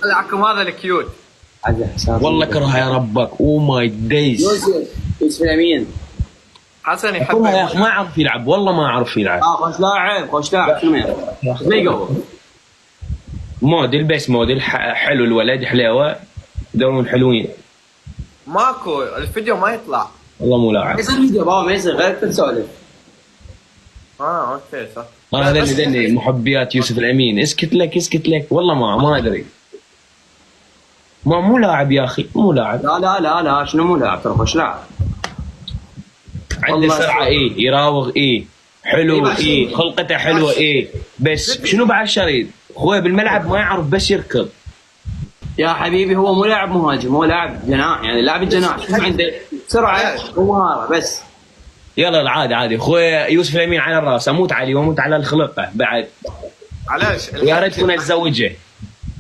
طلعكم هذا الكيوت. والله كره يا ربك. او ماي دايز. يوسف الامين حسن يحب يا اخي ما اعرف يلعب، والله ما اعرف يلعب. خوش لاعب خوش لاعب. شنو يعرف؟ ما يقوى. موديل بس موديل حلو الولد حلاوه. دورون حلوين. ماكو الفيديو ما يطلع. والله مو لاعب. يصير فيديو بابا ما يصير غير تسولف. اوكي صح. هذا اللي دني محبيات يوسف الامين. اسكت لك اسكت لك والله ما ادري. مو لاعب يا اخي مو لاعب. لا لا لا لا شنو مو لاعب؟ ترى خوش لاعب. عنده سرعه ايه، يراوغ ايه، حلو ايه، خلقته حلوه ايه، بس شنو بعد شريد؟ خوي بالملعب ما يعرف بس يركض. يا حبيبي هو مو لاعب مهاجم، هو لاعب جناح، يعني لاعب الجناح شنو عنده؟ سرعه ومهاره بس. يلا عادي خوي يوسف الامين على الراس، اموت عليه واموت على الخلقه بعد. علاش؟ ويا ريت كنا نتزوجه.